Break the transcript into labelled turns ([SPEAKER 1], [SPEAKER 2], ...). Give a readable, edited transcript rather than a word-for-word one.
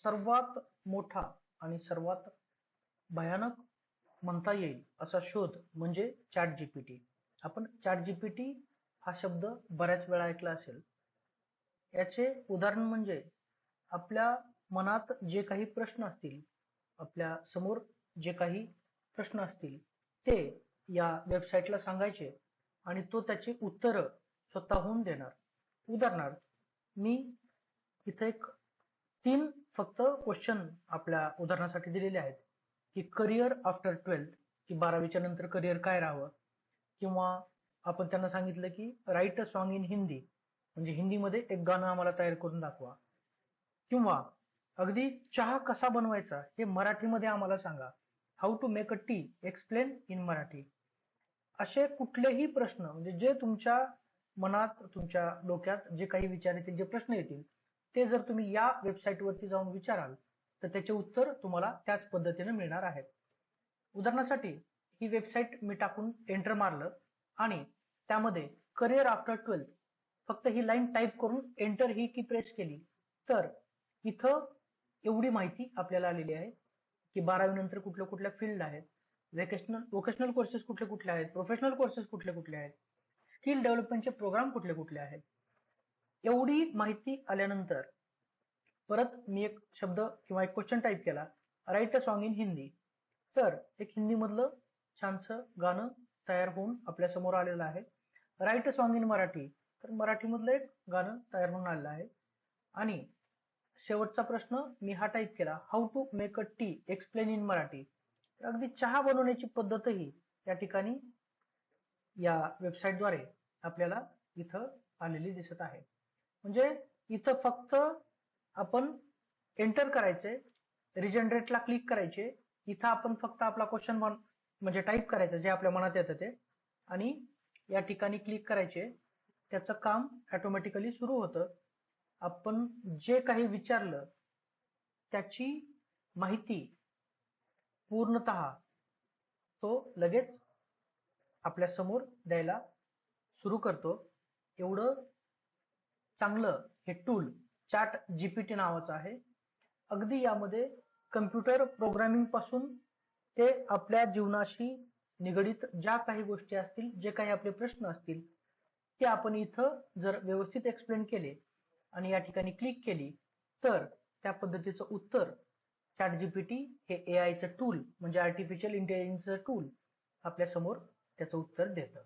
[SPEAKER 1] सर्वात मोठा आणि सर्वात भयानक म्हणता येईल असा शोध म्हणजे चॅट जीपीटी. आपण चॅट जीपीटी हा शब्द बऱ्याच वेळा ऐकला असेल. याचे उदाहरण म्हणजे आपल्या मनात जे काही प्रश्न असतील, आपल्या समोर जे काही प्रश्न असतील ते या वेबसाईटला सांगायचे आणि तो त्याची उत्तरं स्वतःहून देणार. उदाहरणार्थ मी इथे एक 3 फक्त क्वेश्चन आपल्या उदाहरणासाठी दिलेले आहेत की करिअर आफ्टर 12th की 12वीच्या नंतर करिअर काय राहावं, किंवा आपण त्यांना सांगितलं की right a song in Hindi म्हणजे हिंदीमध्ये एक गाणं आम्हाला तयार करून दाखवा, किंवा अगदी चहा कसा बनवायचा हे मराठीमध्ये आम्हाला सांगा, how to make a tea explain in Marathi. असे कुठलेही प्रश्न म्हणजे जे तुमच्या मनात तुमच्या डोक्यात जे काही विचार येतील, जे प्रश्न येतील ते जर तुम्ही या वेबसाईटवरती जाऊन विचाराल तर त्याचे उत्तर तुम्हाला त्याच पद्धतीने मिळणार आहेत. उदाहरणासाठी ही वेबसाईट मी टाकून एंटर मारलं आणि त्यामध्ये करिअर आफ्टर 12th फक्त ही लाईन टाईप करून एंटर ही की प्रेस केली तर इथं एवढी माहिती आपल्याला आलेली आहे की 12वी नंतर कुठल्या कुठल्या फील्ड आहेत, वोकेशनल कोर्सेस कुठले कुठले आहेत, प्रोफेशनल कोर्सेस कुठले कुठले आहेत, स्किल डेव्हलपमेंटचे प्रोग्राम कुठले कुठले आहेत. एवढी माहिती आल्यानंतर परत मी एक शब्द किंवा एक क्वेश्चन टाईप केला, right a song in Hindi, तर एक हिंदी मधलं छानसं गाणं तयार होऊन आपल्या समोर आलेलं आहे. Right a song in Marathi, तर मराठी मधलं एक गाणं तयार होऊन आलेलं आहे. आणि शेवटचा प्रश्न मी हा टाईप केला, how to make a tea explain in Marathi, तर अगदी चहा बनवण्याची पद्धतही या ठिकाणी या वेबसाईटद्वारे आपल्याला इथं आलेली दिसत आहे. म्हणजे इथं फक्त आपण एंटर करायचे, रिजनरेटला क्लिक करायचे, इथं आपण फक्त आपला क्वेश्चन म्हणजे टाईप करायचं जे आपल्या मनात येतं ते, आणि या ठिकाणी क्लिक करायचे, त्याचं काम ऑटोमॅटिकली सुरू होतं. आपण जे काही विचारलं त्याची माहिती पूर्णतः तो लगेच आपल्या समोर द्यायला सुरू करतो. एवढं चांगलं हे टूल चॅट जीपीटी नावाचं आहे. अगदी यामध्ये कम्प्युटर प्रोग्रामिंग पासून ते आपल्या जीवनाशी निगडित ज्या काही गोष्टी असतील, जे काही आपले प्रश्न असतील ते आपण इथं जर व्यवस्थित एक्सप्लेन केले आणि या ठिकाणी क्लिक केली तर त्या पद्धतीचं उत्तर चॅट जीपीटी हे एआयचं टूल म्हणजे आर्टिफिशियल इंटेलिजन्सचं टूल आपल्या समोर त्याचं उत्तर देतं.